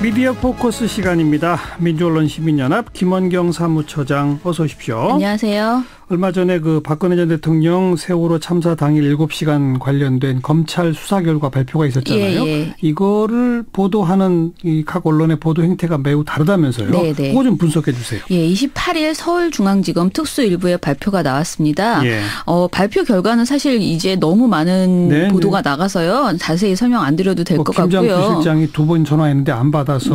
미디어 포커스 시간입니다. 민주언론시민연합 김원경 사무처장 어서 오십시오. 안녕하세요. 얼마 전에 박근혜 전 대통령 세월호 참사 당일 7시간 관련된 검찰 수사 결과 발표가 있었잖아요. 예. 이거를 보도하는 이 각 언론의 보도 행태가 매우 다르다면서요. 네네. 그거 좀 분석해 주세요. 예, 28일 서울중앙지검 특수일부의 발표가 나왔습니다. 예. 발표 결과는 사실 이제 너무 많은 네네. 보도가 나가서요. 자세히 설명 안 드려도 될 것 같고요. 김장수 실장이 2번 전화했는데 안 받아서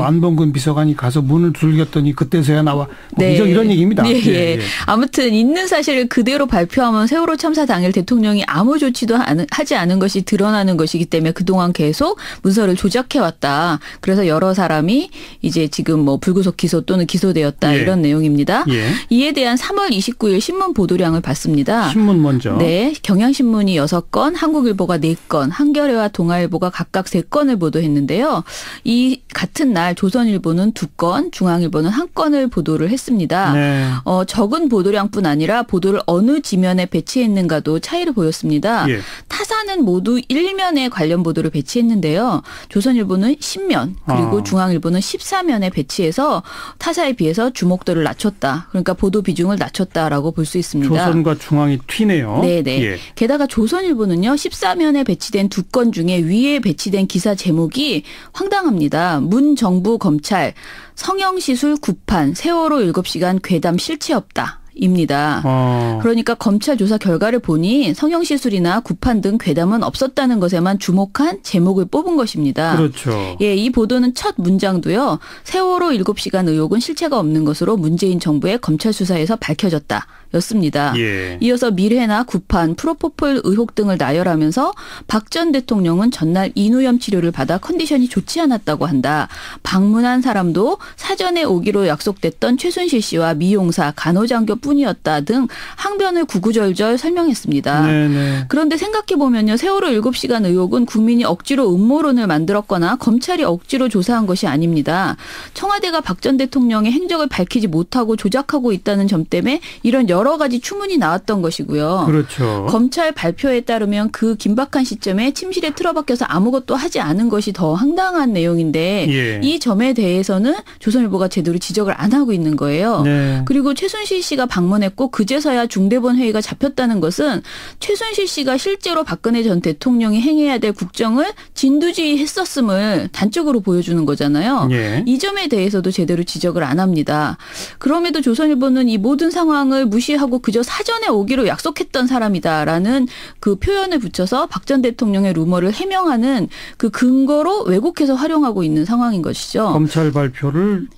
안봉근 비서관이 가서 문을 두들겼더니 그때서야 나와 네. 이런 얘기입니다. 예, 예. 아무튼 있는 사실을 그대로 발표하면 세월호 참사 당일 대통령이 아무 조치도 하지 않은 것이 드러나는 것이기 때문에 그동안 계속 문서를 조작해왔다. 그래서 여러 사람이 이제 지금 불구속 기소 또는 기소되었다. 예. 이런 내용입니다. 예. 이에 대한 3월 29일 신문 보도량을 봤습니다. 신문 먼저. 네. 경향신문이 6건, 한국일보가 4건, 한겨레와 동아일보가 각각 3건을 보도했는데요. 이 같은 날 조선일보는 2건, 중앙일보는 1건을 보도를 했습니다. 네. 적은 보도량뿐 아니라 보도를 어느 지면에 배치했는가도 차이를 보였습니다. 예. 타사는 모두 1면에 관련 보도를 배치했는데요. 조선일보는 10면 그리고 중앙일보는 14면에 배치해서 타사에 비해서 주목도를 낮췄다. 그러니까 보도 비중을 낮췄다라고 볼 수 있습니다. 조선과 중앙이 튀네요. 네네. 예. 게다가 조선일보는요. 14면에 배치된 2건 중에 위에 배치된 기사 제목이 황당합니다. 문 정부 검찰 성형시술 구판 세월호 7시간 괴담 실체 없다. 입니다. 그러니까 검찰 조사 결과를 보니 성형시술이나 구판 등 괴담은 없었다는 것에만 주목한 제목을 뽑은 것입니다. 그렇죠. 예, 이 보도는 첫 문장도요. 세월호 7시간 의혹은 실체가 없는 것으로 문재인 정부의 검찰 수사에서 밝혀졌다. 였습니다. 예. 이어서 밀회나 구판, 프로포폴 의혹 등을 나열하면서 박 전 대통령은 전날 인후염 치료를 받아 컨디션이 좋지 않았다고 한다. 방문한 사람도 사전에 오기로 약속됐던 최순실 씨와 미용사, 간호장교뿐이었다 등 항변을 구구절절 설명했습니다. 네네. 그런데 생각해보면요. 세월호 7시간 의혹은 국민이 억지로 음모론을 만들었거나 검찰이 억지로 조사한 것이 아닙니다. 청와대가 박 전 대통령의 행적을 밝히지 못하고 조작하고 있다는 점 때문에 이런 여러 가지 추문이 나왔던 것이고요. 그렇죠. 검찰 발표에 따르면 그 긴박한 시점에 침실에 틀어박혀서 아무것도 하지 않은 것이 더 황당한 내용인데 예. 이 점에 대해서는 조선일보가 제대로 지적을 안 하고 있는 거예요. 네. 그리고 최순실 씨가 방문했고 그제서야 중대본 회의가 잡혔다는 것은 최순실 씨가 실제로 박근혜 전 대통령이 행해야 될 국정을 진두지휘했었음을 단적으로 보여주는 거잖아요. 예. 이 점에 대해서도 제대로 지적을 안 합니다. 그럼에도 조선일보는 이 모든 상황을 무시하고 그저 사전에 오기로 약속했던 사람이다라는 그 표현을 붙여서 박 전 대통령의 루머를 해명하는 그 근거로 왜곡해서 활용하고 있는 상황인 것이죠. 검찰 발표를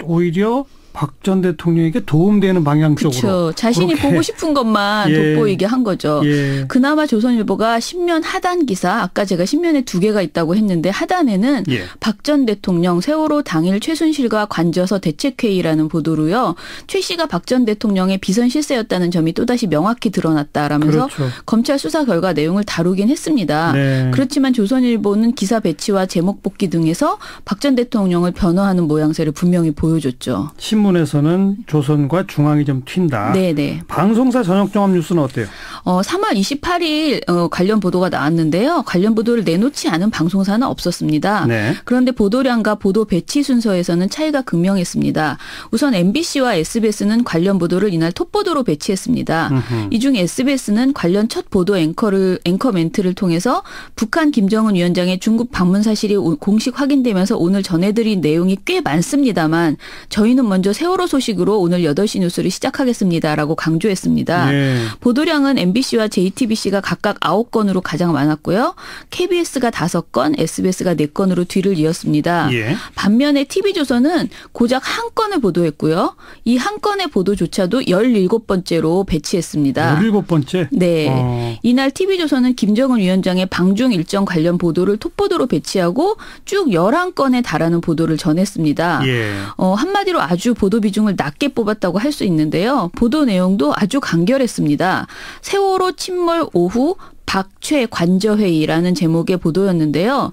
오히려 박 전 대통령에게 도움되는 방향 쪽으로. 그렇죠. 자신이 보고 싶은 것만 예. 돋보이게 한 거죠. 예. 그나마 조선일보가 신면 하단 기사, 아까 제가 신면에 2개가 있다고 했는데 하단에는 예. 박 전 대통령 세월호 당일 최순실과 관저서 대책회의라는 보도로요. 최 씨가 박 전 대통령의 비선 실세였다는 점이 또다시 명확히 드러났다라면서 그렇죠. 검찰 수사 결과 내용을 다루긴 했습니다. 네. 그렇지만 조선일보는 기사 배치와 제목 뽑기 등에서 박 전 대통령을 변호하는 모양새를 분명히 보여줬죠. 신문에서는 조선과 중앙이 좀 튄다. 네네. 방송사 저녁 종합 뉴스는 어때요? 3월 28일 관련 보도가 나왔는데요. 관련 보도를 내놓지 않은 방송사는 없었습니다. 네. 그런데 보도량과 보도 배치 순서에서는 차이가 극명했습니다. 우선 MBC와 SBS는 관련 보도를 이날 톱보도로 배치했습니다. 이 중 SBS는 관련 첫 보도 앵커 멘트를 통해서 북한 김정은 위원장의 중국 방문 사실이 공식 확인되면서 오늘 전해드린 내용이 꽤 많습니다만 저희는 먼저 세월호 소식으로 오늘 8시 뉴스를 시작하겠습니다라고 강조했습니다. 네. 보도량은 MBC와 JTBC가 각각 9건으로 가장 많았고요. KBS가 5건, SBS가 4건으로 뒤를 이었습니다. 예. 반면에 TV조선은 고작 1건을 보도했고요. 이 한 건의 보도조차도 17번째로 배치했습니다. 17번째? 네. 이날 TV조선은 김정은 위원장의 방중 일정 관련 보도를 톱보도로 배치하고 쭉 11건에 달하는 보도를 전했습니다. 예. 한마디로 아주 보도 비중을 낮게 뽑았다고 할 수 있는데요. 보도 내용도 아주 간결했습니다. 세월호 침몰 오후 박최 관저회의라는 제목의 보도였는데요.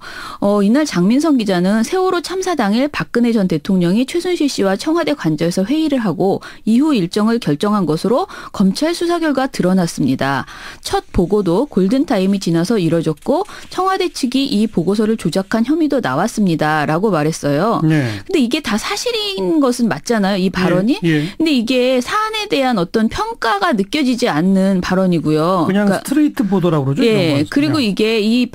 이날 장민성 기자는 세월호 참사 당일 박근혜 전 대통령이 최순실 씨와 청와대 관저에서 회의를 하고 이후 일정을 결정한 것으로 검찰 수사 결과 드러났습니다. 첫 보고도 골든타임이 지나서 이뤄졌고 청와대 측이 이 보고서를 조작한 혐의도 나왔습니다. 라고 말했어요. 네. 근데 이게 다 사실인 것은 맞잖아요. 이 발언이. 예. 근데 이게 사안에 대한 어떤 평가가 느껴지지 않는 발언이고요. 그냥 그러니까 스트레이트 보도라고 그러죠. 예. 그리고 이게 이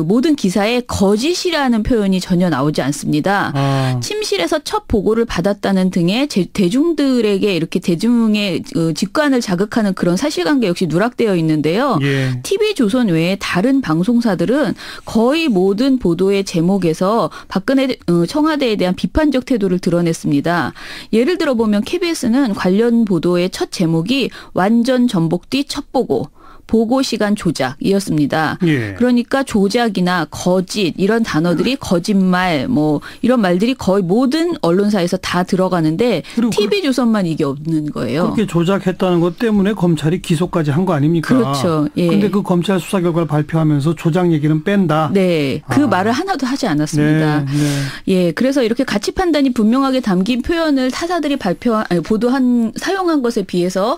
모든 기사에 거짓이라는 표현이 전혀 나오지 않습니다. 침실에서 첫 보고를 받았다는 등의 대중들에게 이렇게 대중의 직관을 자극하는 그런 사실관계 역시 누락되어 있는데요. 예. TV조선 외에 다른 방송사들은 거의 모든 보도의 제목에서 박근혜 청와대에 대한 비판적 태도를 드러냈습니다. 예를 들어 보면 KBS는 관련 보도의 첫 제목이 완전 전복 뒤 첫 보고 시간 조작이었습니다. 예. 그러니까 조작이나 거짓 이런 단어들이 거짓말 뭐 이런 말들이 거의 모든 언론사에서 다 들어가는데 TV조선만 이게 없는 거예요. 그렇게 조작했다는 것 때문에 검찰이 기소까지 한 거 아닙니까? 그렇죠. 그런데 예. 그 검찰 수사 결과를 발표하면서 조작 얘기는 뺀다. 네. 그 말을 하나도 하지 않았습니다. 네. 네. 예. 그래서 이렇게 가치 판단이 분명하게 담긴 표현을 타사들이 사용한 것에 비해서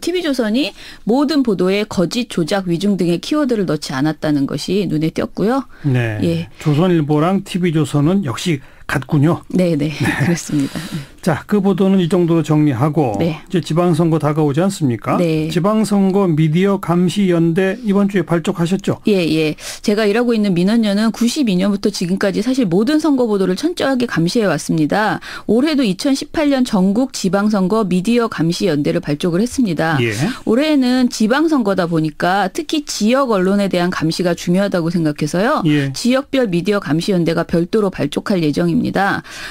TV조선이 모든 보도에 거짓, 조작, 위증 등의 키워드를 넣지 않았다는 것이 눈에 띄었고요. 네. 예. 조선일보랑 TV조선은 역시 같군요. 네네. 그렇습니다. 자, 그 보도는 이 정도로 정리하고 네. 이제 지방선거 다가오지 않습니까? 네. 지방선거 미디어 감시연대 이번 주에 발족하셨죠? 예. 제가 일하고 있는 민원연은 92년부터 지금까지 사실 모든 선거 보도를 철저하게 감시해 왔습니다. 올해도 2018년 전국 지방선거 미디어 감시연대를 발족을 했습니다. 예. 올해는 지방선거다 보니까 특히 지역 언론에 대한 감시가 중요하다고 생각해서요. 예. 지역별 미디어 감시연대가 별도로 발족할 예정입니다.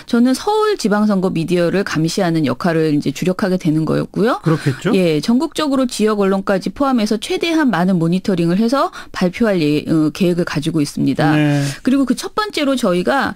저는 서울 지방선거 미디어를 감시하는 역할을 이제 주력하게 되는 거였고요. 그렇겠죠. 예, 전국적으로 지역 언론까지 포함해서 최대한 많은 모니터링을 해서 발표할 계획을 가지고 있습니다. 네. 그리고 그 첫 번째로 저희가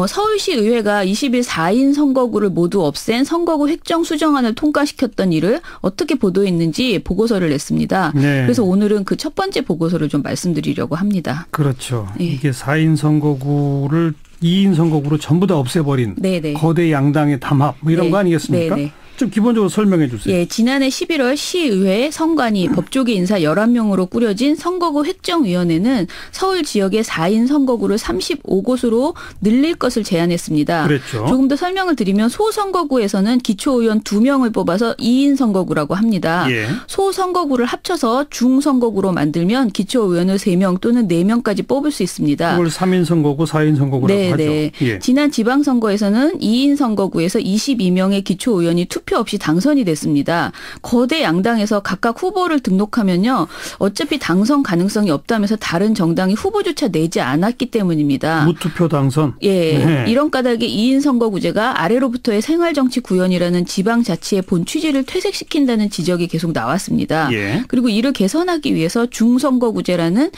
서울시 의회가 20일 4인 선거구를 모두 없앤 선거구 획정 수정안을 통과시켰던 일을 어떻게 보도했는지 보고서를 냈습니다. 네. 그래서 오늘은 그 첫 번째 보고서를 좀 말씀드리려고 합니다. 그렇죠. 예. 이게 4인 선거구를 2인 선거구로 전부 다 없애버린 네네. 거대 양당의 담합 뭐 이런 네. 거 아니겠습니까? 네네. 좀 기본적으로 설명해 주세요. 예, 지난해 11월 시의회 선관위 법조계 인사 11명으로 꾸려진 선거구 획정위원회는 서울 지역의 4인 선거구를 35곳으로 늘릴 것을 제안했습니다. 그랬죠. 조금 더 설명을 드리면 소선거구에서는 기초의원 2명을 뽑아서 2인 선거구라고 합니다. 예. 소선거구를 합쳐서 중선거구로 만들면 기초의원을 3명 또는 4명까지 뽑을 수 있습니다. 그걸 3인 선거구, 4인 선거구라고 하죠. 예. 지난 지방선거에서는 2인 선거구에서 22명의 기초의원이 투표 없이 당선이 됐습니다. 거대 양당에서 각각 후보를 등록하면요. 어차피 당선 가능성이 없다면서 다른 정당이 후보조차 내지 않았기 때문입니다. 무투표 당선? 예. 네. 이런 까닭에 2인 선거구제가 아래로부터의 생활정치 구현이라는 지방자치의 본 취지를 퇴색시킨다는 지적이 계속 나왔습니다. 예. 그리고 이를 개선하기 위해서 중선거구제라는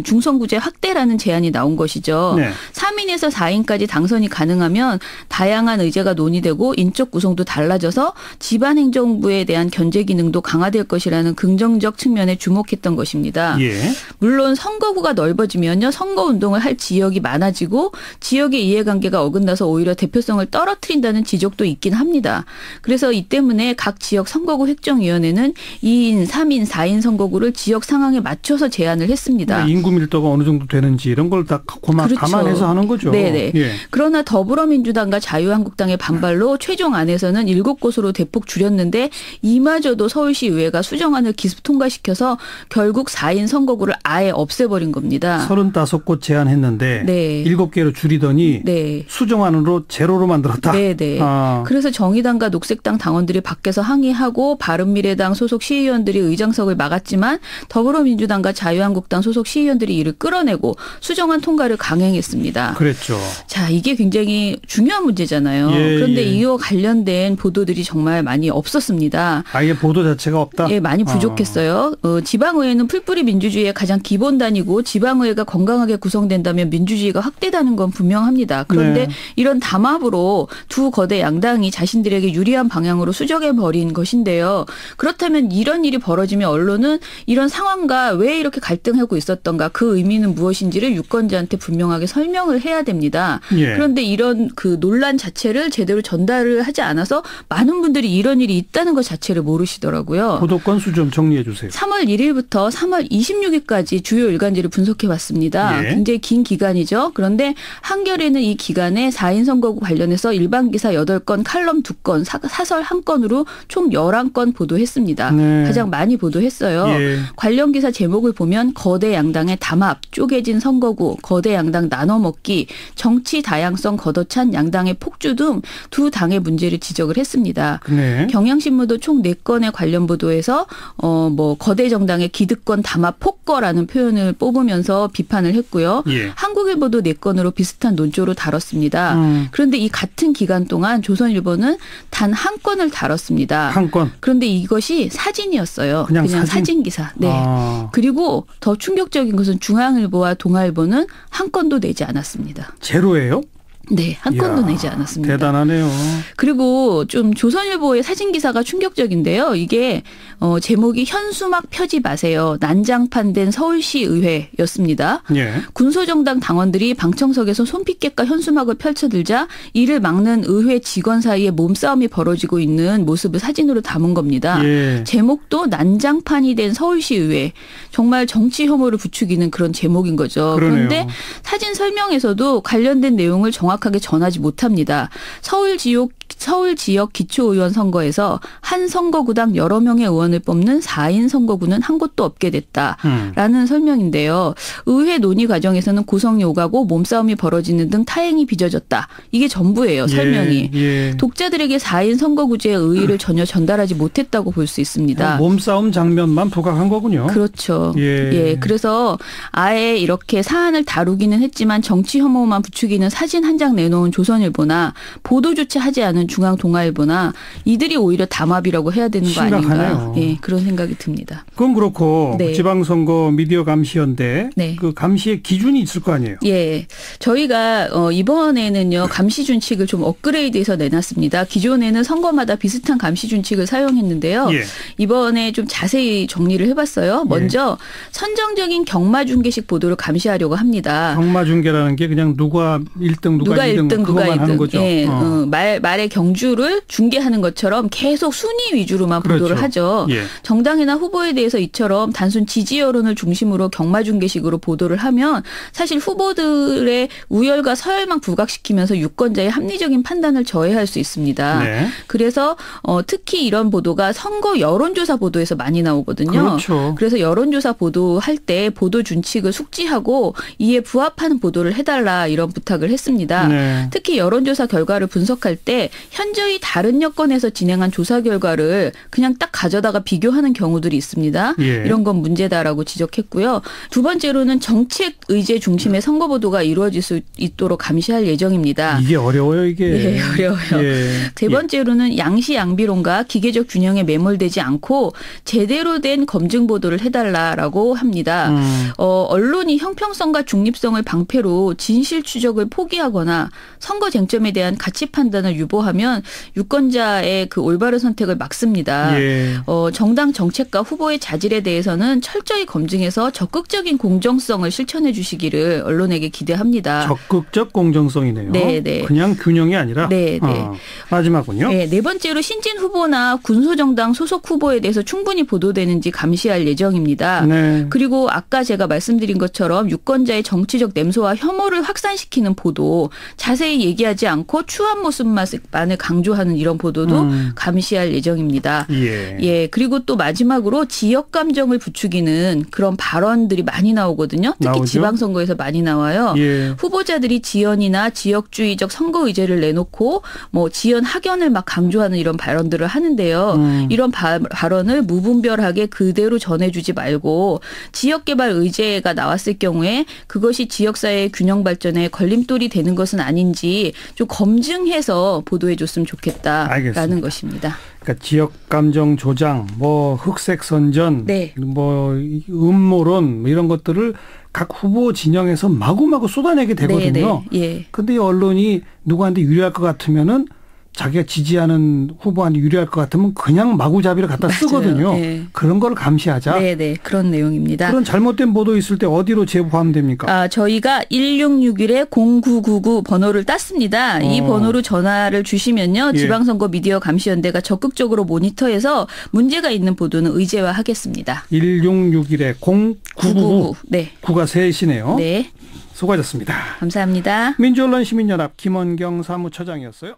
중선구제 확대라는 제안이 나온 것이죠. 네. 3인에서 4인까지 당선이 가능하면 다양한 의제가 논의되고 인적 구성도 달라져서 지방행정부에 대한 견제 기능도 강화될 것이라는 긍정적 측면에 주목했던 것입니다. 예. 물론 선거구가 넓어지면요. 선거운동을 할 지역이 많아지고 지역의 이해관계가 어긋나서 오히려 대표성을 떨어뜨린다는 지적도 있긴 합니다. 그래서 이 때문에 각 지역 선거구 획정위원회는 2인, 3인, 4인 선거구를 지역 상황에 맞춰서 제안을 했습니다. 인구 밀도가 어느 정도 되는지 이런 걸 다 그렇죠. 감안해서 하는 거죠. 네네. 예. 그러나 더불어민주당과 자유한국당의 반발로 최종 안에서는 7곳으로 대폭 줄였는데 이마저도 서울시의회가 수정안을 기습 통과시켜서 결국 4인 선거구를 아예 없애버린 겁니다. 35곳 제안했는데 네. 7개로 줄이더니 네. 수정안으로 제로로 만들었다. 네네. 그래서 정의당과 녹색당 당원들이 밖에서 항의하고 바른미래당 소속 시의원들이 의장석을 막았지만 더불어민주당과 자유한국당 소속 시의원들이 이를 끌어내고 수정안 통과를 강행했습니다. 그랬죠. 자, 이게 굉장히 중요한 문제잖아요. 예, 그런데 이와 관련된 보도들이 정말 정말 많이 없었습니다. 아예 보도 자체가 없다? 예, 많이 부족했어요. 지방의회는 풀뿌리 민주주의의 가장 기본단이고 지방의회가 건강하게 구성된다면 민주주의가 확대되는 건 분명합니다. 그런데 네. 이런 담합으로 두 거대 양당이 자신들에게 유리한 방향으로 수정해버린 것인데요. 그렇다면 이런 일이 벌어지면 언론은 이런 상황과 왜 이렇게 갈등하고 있었던가 그 의미는 무엇인지를 유권자한테 분명하게 설명을 해야 됩니다. 예. 그런데 이런 그 논란 자체를 제대로 전달을 하지 않아서 많은 분들이 이런 일이 있다는 것 자체를 모르시더라고요. 보도 건수 좀 정리해 주세요. 3월 1일부터 3월 26일까지 주요 일간지를 분석해 봤습니다. 예. 굉장히 긴 기간이죠. 그런데 한겨레는 이 기간에 4인 선거구 관련해서 일반 기사 8건, 칼럼 2건, 사설 1건으로 총 11건 보도했습니다. 네. 가장 많이 보도했어요. 예. 관련 기사 제목을 보면 거대 양당의 담합, 쪼개진 선거구, 거대 양당 나눠먹기, 정치 다양성 걷어찬 양당의 폭주 등 두 당의 문제를 지적을 했습니다. 네. 경향신문도 총 4건의 관련 보도에서 거대 정당의 기득권 담합 폭거라는 표현을 뽑으면서 비판을 했고요. 예. 한국일보도 4건으로 비슷한 논조로 다뤘습니다. 그런데 이 같은 기간 동안 조선일보는 단 한 건을 다뤘습니다. 한 건. 그런데 이것이 사진이었어요. 그냥 사진 기사. 네. 그리고 더 충격적인 것은 중앙일보와 동아일보는 한 건도 내지 않았습니다. 제로예요? 네, 한 건도 내지 않았습니다. 대단하네요. 그리고 좀 조선일보의 사진 기사가 충격적인데요. 이게 제목이 현수막 펴지 마세요. 난장판된 서울시 의회였습니다. 예. 군소정당 당원들이 방청석에서 손피켓과 현수막을 펼쳐들자 이를 막는 의회 직원 사이에 몸싸움이 벌어지고 있는 모습을 사진으로 담은 겁니다. 예. 제목도 난장판이 된 서울시 의회. 정말 정치 혐오를 부추기는 그런 제목인 거죠. 그러네요. 그런데 사진 설명에서도 관련된 내용을 정확하게 전하지 못합니다. 서울 지역 기초의원 선거에서 한 선거구당 여러 명의 의원을 뽑는 4인 선거구는 한 곳도 없게 됐다라는 설명인데요. 의회 논의 과정에서는 구성이 오가고 몸싸움이 벌어지는 등 타행이 빚어졌다. 이게 전부예요. 설명이. 예. 독자들에게 4인 선거구제의 의의를 전혀 전달하지 못했다고 볼 수 있습니다. 몸싸움 장면만 부각한 거군요. 그렇죠. 예. 그래서 아예 이렇게 사안을 다루기는 했지만 정치 혐오만 부추기는 사진 한 장 내놓은 조선일보나 보도조차 하지 않은 중앙동아일보나 이들이 오히려 담합이라고 해야 되는 거 아닌가. 예, 그런 생각이 듭니다. 그건 그렇고 네. 지방선거 미디어 감시연대 네. 그 감시의 기준이 있을 거 아니에요. 예, 저희가 이번에는요 감시 준칙을 좀 업그레이드해서 내놨습니다. 기존에는 선거마다 비슷한 감시 준칙을 사용했는데요. 예. 이번에 좀 자세히 정리를 해봤어요. 먼저 선정적인 경마중계식 보도를 감시하려고 합니다. 경마중계라는 게 그냥 누가 1등 누가 2등 그것만 2등. 하는 거죠. 예, 말의 경주를 중계하는 것처럼 계속 순위 위주로만 그렇죠. 보도를 하죠. 예. 정당이나 후보에 대해서 이처럼 단순 지지 여론을 중심으로 경마중계식으로 보도를 하면 사실 후보들의 우열과 서열만 부각시키면서 유권자의 합리적인 판단을 저해할 수 있습니다. 네. 그래서 특히 이런 보도가 선거 여론조사 보도에서 많이 나오거든요. 그렇죠. 그래서 여론조사 보도할 때 보도 준칙을 숙지하고 이에 부합하는 보도를 해달라 이런 부탁을 했습니다. 네. 특히 여론조사 결과를 분석할 때 현저히 다른 여건에서 진행한 조사 결과를 그냥 딱 가져다가 비교하는 경우들이 있습니다. 예. 이런 건 문제다라고 지적했고요. 두 번째로는 정책 의제 중심의 선거 보도가 이루어질 수 있도록 감시할 예정입니다. 이게 어려워요, 이게. 네, 어려워요. 예. 세 번째로는 양시 양비론과 기계적 균형에 매몰되지 않고 제대로 된 검증 보도를 해달라라고 합니다. 언론이 형평성과 중립성을 방패로 진실 추적을 포기하거나 선거 쟁점에 대한 가치 판단을 유보하면 유권자의 그 올바른 선택을 막습니다. 예. 정당 정책과 후보의 자질에 대해서는 철저히 검증해서 적극적인 공정성을 실천해 주시기를 언론에게 기대합니다. 적극적 공정성이네요. 네. 그냥 균형이 아니라. 네. 마지막은요. 네 번째로 신진 후보나 군소정당 소속 후보에 대해서 충분히 보도되는지 감시할 예정입니다. 네. 그리고 아까 제가 말씀드린 것처럼 유권자의 정치적 냄새와 혐오를 확산시키는 보도, 자세히 얘기하지 않고 추한 모습만을 강조하는 이런 보도도 감시할 예정입니다. 예. 그리고 또 마지막으로 지역 감정을 부추기는 그런 발언들이 많이 나오거든요. 특히 나오죠? 지방선거에서 많이 나와요. 예. 후보자들이 지연이나 지역주의적 선거 의제를 내놓고 뭐 지연 학연을 막 강조하는 이런 발언들을 하는데요. 이런 발언을 무분별하게 그대로 전해주지 말고 지역개발 의제가 나왔을 경우에 그것이 지역사회의 균형 발전에 걸림돌이 되는 것은 아닌지 좀 검증해서 보도해 줬으면 좋겠다라는 알겠습니다. 것입니다. 그러니까 지역 감정 조장, 뭐 흑색 선전, 네. 뭐 음모론 이런 것들을 각 후보 진영에서 마구마구 쏟아내게 되거든요. 그런데 이 언론이 누구한테 유리할 것 같으면은 자기가 지지하는 후보한테 유리할 것 같으면 그냥 마구잡이를 갖다 쓰거든요. 네. 그런 걸 감시하자. 네, 그런 내용입니다. 그런 잘못된 보도 있을 때 어디로 제보하면 됩니까? 저희가 1661-0999 번호를 땄습니다. 이 번호로 전화를 주시면요. 지방선거 미디어 감시연대가 적극적으로 모니터해서 문제가 있는 보도는 의제화하겠습니다. 1661-0999. 네. 9가 셋이네요. 네. 수고하셨습니다. 감사합니다. 민주언론시민연합 김원경 사무처장이었어요.